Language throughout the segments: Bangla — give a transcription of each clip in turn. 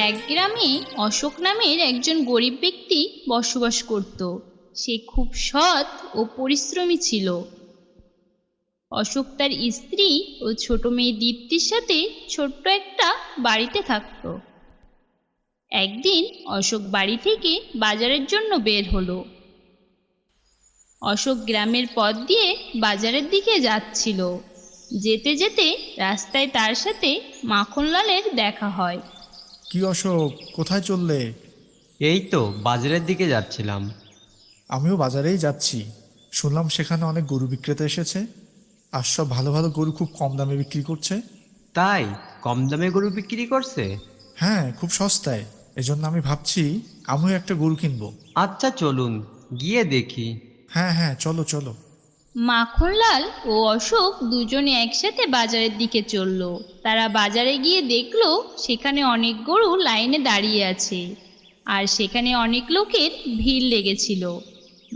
এক গ্রামে অশোক নামের একজন গরিব ব্যক্তি বসবাস করত। সে খুব সৎ ও পরিশ্রমী ছিল। অশোক তার স্ত্রী ও ছোট মেয়ে দীপ্তির সাথে ছোট্ট একটা বাড়িতে থাকত। একদিন অশোক বাড়ি থেকে বাজারের জন্য বের হলো। অশোক গ্রামের পথ দিয়ে বাজারের দিকে যাচ্ছিল। যেতে যেতে রাস্তায় তার সাথে মাখনলালের দেখা হয়। কি অশোক, কোথায় চললে? এই তো বাজারের দিকে যাচ্ছিলাম। আমিও বাজারেই যাচ্ছি। শুনলাম সেখানে অনেক গরু বিক্রেতা এসেছে, আর সব ভালো ভালো গরু খুব কম দামে বিক্রি করছে। তাই? কম দামে গরু বিক্রি করছে? হ্যাঁ, খুব সস্তায়। এজন্য আমি ভাবছি আমিও একটা গরু কিনবো। আচ্ছা চলুন গিয়ে দেখি। হ্যাঁ হ্যাঁ, চলো চলো। মাখনলাল ও অশোক দুজনে একসাথে বাজারের দিকে চলল। তারা বাজারে গিয়ে দেখলো সেখানে অনেক গরু লাইনে দাঁড়িয়ে আছে, আর সেখানে অনেক লোকের ভিড় লেগেছিল।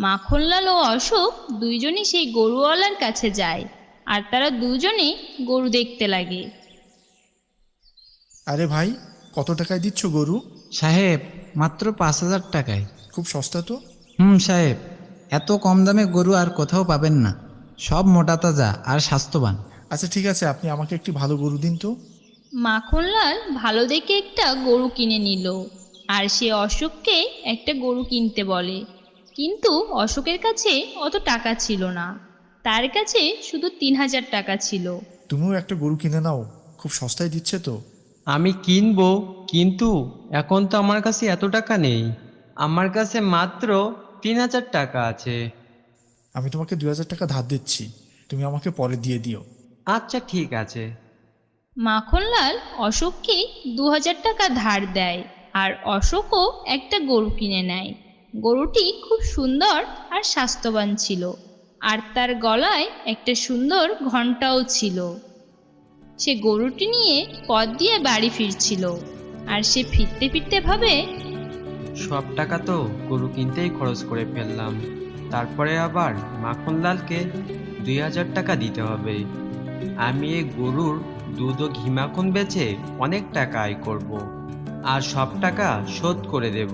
মাখনলাল ও অশোক দুইজনই সেই গরুওয়ালার কাছে যায়, আর তারা দুজনে গরু দেখতে লাগে। আরে ভাই, কত টাকায় দিচ্ছ গরু? সাহেব, মাত্র 5,000 টাকায়। খুব সস্তা তো। সাহেব, এত কম দামে গরু আর কোথাও পাবেন না। সব মোটা তাজা আর স্বাস্থ্যবান। আচ্ছা ঠিক আছে, আপনি আমাকে একটি ভালো গরু দিন তো। মাখনলাল ভালো দেখে একটা গরু কিনে নিল, আর সে অশোককে একটা গরু কিনতে বলে। কিন্তু অশোকের কাছে অত টাকা ছিল না, তার কাছে শুধু 3,000 টাকা ছিল। তুমিও একটা গরু কিনে নাও, খুব সস্তায় দিচ্ছে তো। আমি কিনবো, কিন্তু এখন তো আমার কাছে এত টাকা নেই। আমার কাছে মাত্র 3,000 টাকা আছে। আমি তোমাকে 2,000 টাকা ধার দিচ্ছি, তুমি আমাকে পরে দিয়ে দিও। আচ্ছা ঠিক আছে। মাখনলাল অশোককে 2,000 টাকা ধার দেয়, আর অশোকও একটা গরু কিনে নেয়। গরুটি খুব সুন্দর আর স্বাস্থ্যবান ছিল, আর তার গলায় একটা সুন্দর ঘণ্টাও ছিল। সে গরুটি নিয়ে পথ দিয়ে বাড়ি ফিরছিল, আর সে ফিরতে ফিরতে ভাবে, সব টাকা তো গরু কিনতেই খরচ করে ফেললাম, তারপরে আবার মাখনলালকে 2,000 টাকা দিতে হবে। আমি এই গরুর দুধ ও ঘি মাখন বেচে অনেক টাকা আয় করব, আর সব টাকা শোধ করে দেব।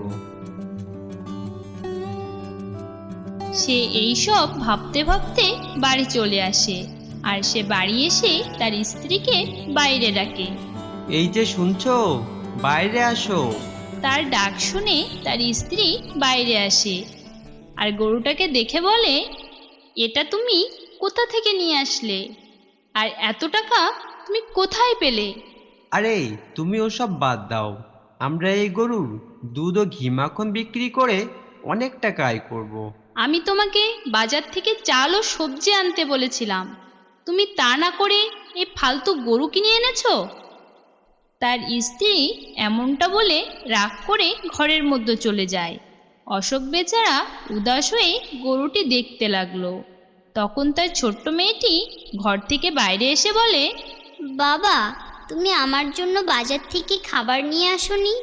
সে এইসব ভাবতে ভাবতে বাড়ি চলে আসে, আর সে বাড়ি এসে তার স্ত্রীকে বাইরে ডাকে। এই যে শুনছো, বাইরে আসো। তার ডাক শুনে তার স্ত্রী বাইরে আসে, আর গরুটাকে দেখে বলে, এটা তুমি কোথা থেকে নিয়ে আসলে, আর এত টাকা তুমি কোথায় পেলে? আরে তুমি ওসব বাদ দাও, আমরা এই গরুর দুধ ও ঘি মাখন বিক্রি করে অনেক টাকা আয় করব। আমি তোমাকে বাজার থেকে চাল ও সবজি আনতে বলেছিলাম, তুমি তা না করে এই ফালতু গরু কিনে এনেছো। তার স্ত্রী এমনটা বলে রাগ করে ঘরের মধ্যে চলে যায়। অশোক বেচারা উদাস হয়ে গরুটি দেখতে লাগলো। তখন তার ছোট্ট মেয়েটি ঘর থেকে বাইরে এসে বলে, বাবা, তুমি আমার জন্য বাজার থেকে খাবার নিয়ে আসোনি?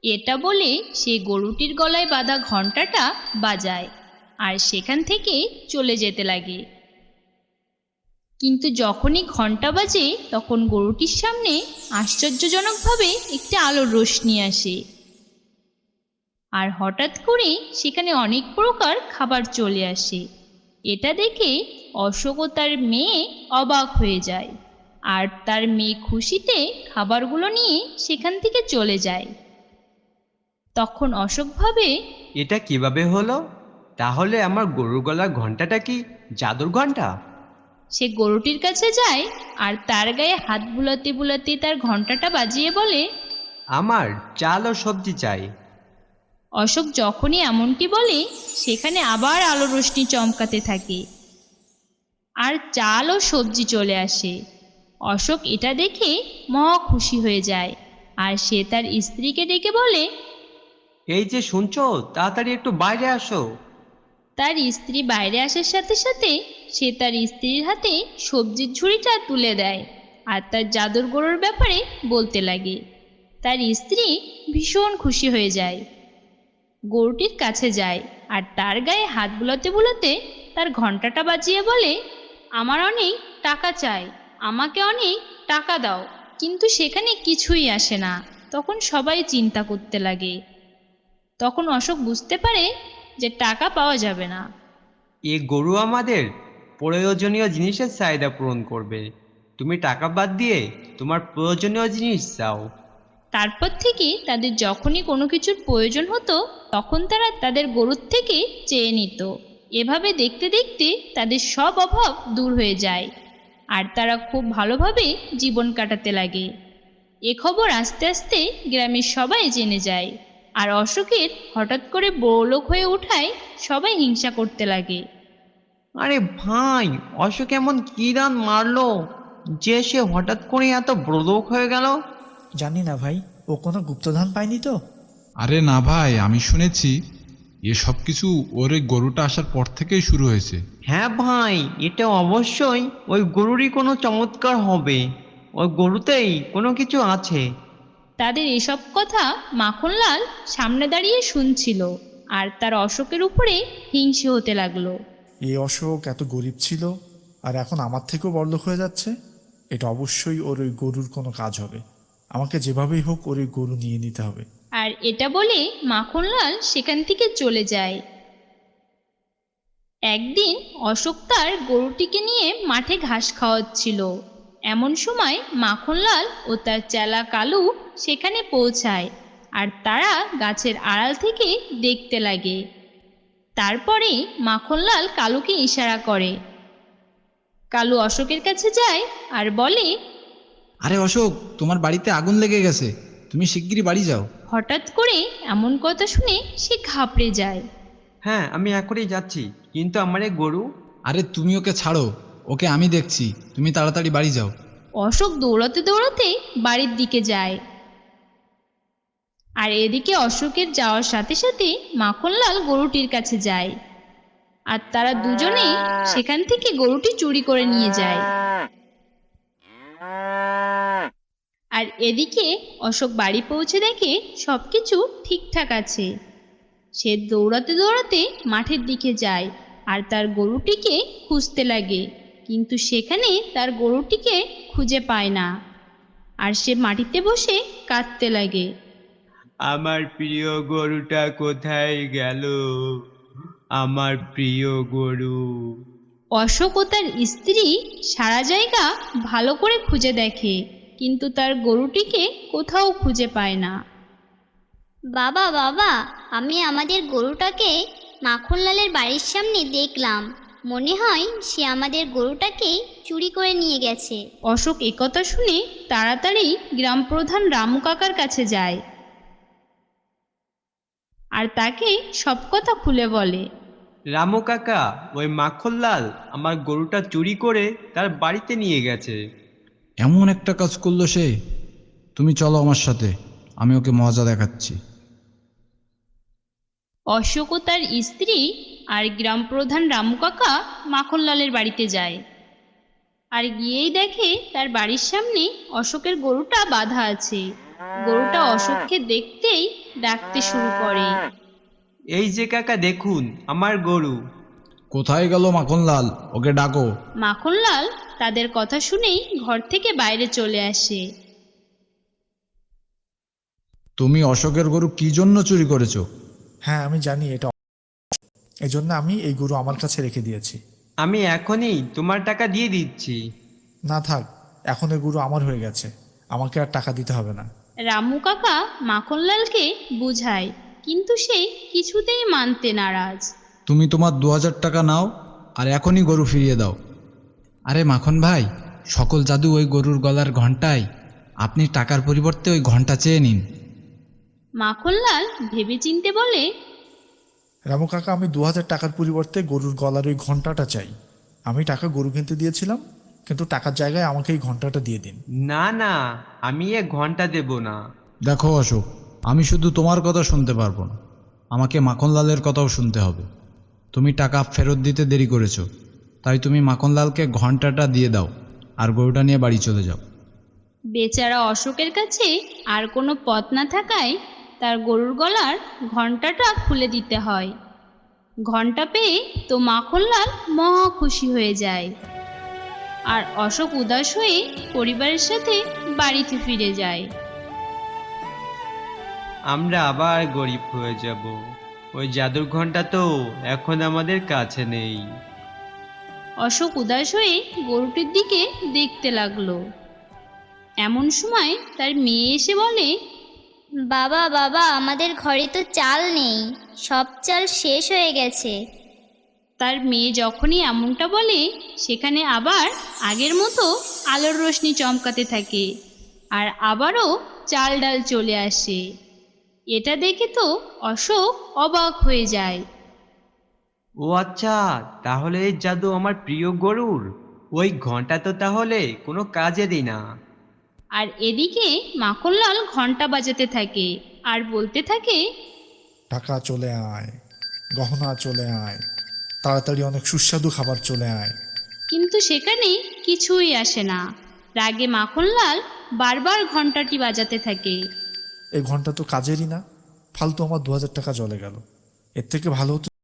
এটা বলে সে গরুটির গলায় বাঁধা ঘণ্টাটা বাজায়, আর সেখান থেকে চলে যেতে লাগে। কিন্তু যখনই ঘণ্টা বাজে, তখন গরুটির সামনে আশ্চর্যজনকভাবে একটি আলোর রোশনি আসে, আর হঠাৎ করে সেখানে অনেক প্রকার খাবার চলে আসে। এটা দেখে অশোক ও তার মেয়ে অবাক হয়ে যায়, আর তার মেয়ে খুশিতে খাবারগুলো নিয়ে সেখান থেকে চলে যায়। তখন অশোক ভাবে, এটা কিভাবে হলো? তাহলে আমার গরুর গলার ঘন্টাটা কি জাদুর ঘন্টা? সে গরুটির কাছে যায়, আর তার গায়ে হাত বুলাতে বুলাতে তার ঘণ্টাটা বাজিয়ে বলে, আমার চাল ও সবজি চাই। অশোক যখনই এমনটি বলে, সেখানে আবার আলো রোশনি চমকাতে থাকে, আর চাল ও সবজি চলে আসে। অশোক এটা দেখে মহা খুশি হয়ে যায়, আর সে তার স্ত্রীকে ডেকে বলে, এই যে শুনছো, তাড়াতাড়ি একটু বাইরে আসো। তার স্ত্রী বাইরে আসার সাথে সাথে সে তার স্ত্রীর হাতে সবজির ঝুড়িটা তুলে দেয়, আর তার জাদুর গরুর ব্যাপারে বলতে লাগে। তার স্ত্রী ভীষণ খুশি হয়ে যায়, গরুটির কাছে যায়, আর তার গায়ে হাত বুলাতে বুলাতে তার ঘণ্টাটা বাজিয়ে বলে, আমার অনেক টাকা চাই, আমাকে অনেক টাকা দাও। কিন্তু সেখানে কিছুই আসে না। তখন সবাই চিন্তা করতে লাগে। তখন অশোক বুঝতে পারে যে টাকা পাওয়া যাবে না। এ গরু আমাদের প্রয়োজনীয় জিনিসের চাহিদা পূরণ করবে। তুমি টাকা বাদ দিয়ে তোমার প্রয়োজনীয় জিনিস চাও। তারপর থেকে তাদের যখনই কোনো কিছুর প্রয়োজন হতো তখন তারা তাদের গরুর থেকে চেয়ে নিত। এভাবে দেখতে দেখতে তাদের সব অভাব দূর হয়ে যায় আর তারা খুব ভালোভাবে জীবন কাটাতে লাগে। এ খবর আস্তে আস্তে গ্রামের সবাই জেনে যায় আর অশোকের হঠাৎ করে বড়লোক হয়ে ওঠায় সবাই হিংসা করতে লাগে। আরে ভাই, অশোক এমন কি দান মারলো যে সে হঠাৎ করে এত বড়লোক হয়ে গেল? জানি না ভাই, ও কোনো গুপ্তধন পায়নি তো? আরে না ভাই, আমি শুনেছি এসব কিছু ওর এই গরুটা আসার পর থেকেই শুরু হয়েছে। হ্যাঁ ভাই, এটা অবশ্যই ওই গরুরই কোনো চমৎকার হবে। ওই গরুতেই কোনো কিছু আছে। তাদের এসব কথা মাখনলাল সামনে দাঁড়িয়ে শুনছিল আর তার অশোকের উপরে হিংসে হতে লাগলো। এই অশোক এত গরিব ছিল আর এখন আমার থেকেও বড়লোক হয়ে যাচ্ছে। এটা অবশ্যই ওর ওই গরুর কোনো কাজ হবে। আমাকে যেভাবেই হোক ওর ওই গরু নিয়ে নিতে হবে। আর এটা বলে মাখনলাল সেখান থেকে চলে যায়। একদিন অশোক তার গরুটিকে নিয়ে মাঠে ঘাস খাওয়াচ্ছিল। এমন সময় মাখনলাল ও তার চেলা কালু সেখানে পৌঁছায় আর তারা গাছের আড়াল থেকে দেখতে লাগে। তারপরে মাখনলাল কালুকে ইশারা করে। কালু অশোকের কাছে যায় আর বলে, আরে অশোক, তোমার বাড়িতে আগুন লেগে গেছে, তুমি শিগগিরই বাড়ি যাও। হঠাৎ করে এমন কথা শুনে সে ঘাবড়ে যায়। হ্যাঁ, আমি এখনই যাচ্ছি, কিন্তু আমার এই গরু। আরে তুমি ওকে ছাড়ো, ওকে আমি দেখছি, তুমি তাড়াতাড়ি বাড়ি যাও। অশোক দৌড়াতে দৌড়াতে বাড়ির দিকে যায় আর এদিকে অশোকের যাওয়ার সাথে সাথে মাখনলাল গরুটির কাছে যায় আর তারা দুজনে সেখান থেকে গরুটি চুরি করে নিয়ে যায়। আর এদিকে অশোক বাড়ি পৌঁছে দেখে সবকিছু ঠিকঠাক আছে। সে দৌড়াতে দৌড়াতে মাঠের দিকে যায় আর তার গরুটিকে খুঁজতে লাগে, কিন্তু সেখানে তার গরুটিকে খুঁজে পায় না আর সে মাটিতে বসে কাঁদতে লাগে। আমার প্রিয় গরুটা কোথায় গেল? আমার প্রিয় গরু। অশোক ও তার স্ত্রী সারা জায়গা ভালো করে খুঁজে দেখে, কিন্তু তার গরুটিকে কোথাও খুঁজে পায় না। বাবা বাবা, আমি আমাদের গরুটাকে মাখনলালের বাড়ির সামনে দেখলাম। মনে হয় সে আমাদের গরুটাকে চুরি করে নিয়ে গেছে। অশোক একথা শুনে তাড়াতাড়ি গ্রাম প্রধান রামু কাকার কাছে যায় আর তাকে সব কথা খুলে বলে। রামু কাকা, ওই মাখনলাল আমার গরুটা চুরি করে তার বাড়িতে নিয়ে গেছে। এমন একটা কাজ করলো সে। তুমি চলো আমার সাথে, আমি ওকে মজা দেখাচ্ছি। অশোক ও তার স্ত্রী আর গ্রাম প্রধান রামু কাকা মাখনলালের বাড়িতে যায় আর গিয়েই দেখে তার বাড়ির সামনে অশোকের গরুটা বাঁধা আছে। গরুটা অশোককে দেখতেই ডাকতে শুরু করে। এই যে কাকা, দেখুন আমার গরু। কোথায় গেল মাখনলাল? ওকে ডাকো। মাখনলাল তাদের কথা শুনেই ঘর থেকে বাইরে চলে আসে। তুমি অশোকের গরু কি জন্য চুরি করেছো? হ্যাঁ, আমি জানি এটা। এজন্য আমি এই গরু আমার কাছে রেখে দিয়েছি। আমি এখনই তোমার টাকা দিয়ে দিচ্ছি। না থাক, এখন এই গরু আমার হয়ে গেছে, আমাকে আর টাকা দিতে হবে না। রামু কাকা মাখনলালকে বুঝায়, কিন্তু সে কিছুতেই মানতে নারাজ। তুমি তোমার 2000 টাকা নাও আর এখনই গরু ফিরিয়ে দাও। আরে মাখন ভাই, সকল জাদু ওই গরুর গলার ঘণ্টায়। আপনি টাকার পরিবর্তে ওই ঘণ্টা চেয়ে নিন। মাখনলাল ভেবেচিন্তে বলে, রামু কাকা, আমি 2000 টাকার পরিবর্তে গরুর গলার ওই ঘন্টাটা চাই। আমি টাকা গরু কিনতে দিয়েছিলাম, কিন্তু টাকার জায়গায় আমাকে এই ঘন্টাটা দিয়ে দিন। না না, আমি এ ঘন্টা দেব না। দেখো অশোক, আমি শুধু তোমার কথা শুনতে পারবো না, আমাকে মাখনলালের কথাও শুনতে হবে। তুমি টাকা ফেরত দিতে দেরি করেছো, তাই তুমি মাখনলালকে ঘণ্টাটা দিয়ে দাও আর গরুটা নিয়ে বাড়ি চলে যাও। বেচারা অশোকের কাছে আর কোনো পথ না থাকায় তার গরুর গলার ঘণ্টাটা খুলে দিতে হয়। ঘণ্টা পেয়ে তো মাখনলাল মহা খুশি হয়ে যায় আর অশোক উদাস হয়ে পরিবারের সাথে বাড়িতে ফিরে যায়। আমরা আবার গরিব হয়ে যাব। ওই জাদুর ঘন্টা তো এখন আমাদের কাছে নেই। অশোক উদাস হয়ে গরুটির দিকে দেখতে লাগলো। এমন সময় তার মেয়ে এসে বলে, বাবা বাবা, আমাদের ঘরে তো চাল নেই, সব চাল শেষ হয়ে গেছে। তার মেয়ে যখনই এমনটা বলে সেখানে আবার আগের মতো আলোর রোশনি চমকাতে থাকে আর আবারও চাল ডাল চলে আসে। এটা দেখে তো অশোক অবাক হয়ে যায়। ও আচ্ছা, তাহলে এই জাদু আমার প্রিয় গরুর। ওই ঘন্টা তো তাহলে কোনো কাজেরই না। আর এদিকে মাখনলাল ঘন্টা বাজাতে থাকে আর বলতে থাকে, টাকা চলে আয়, গহনা চলে আয়, তাড়াতাড়ি অনেক সুস্বাদু খাবার চলে আয়। কিন্তু সেখানে কিছুই আসে না। রাগে মাখনলাল বারবার ঘন্টাটি বাজাতে থাকে। এই ঘন্টা তো কাজেরই না, ফালতু আমার 2000 টাকা জলে গেল। এর থেকে ভালো হতো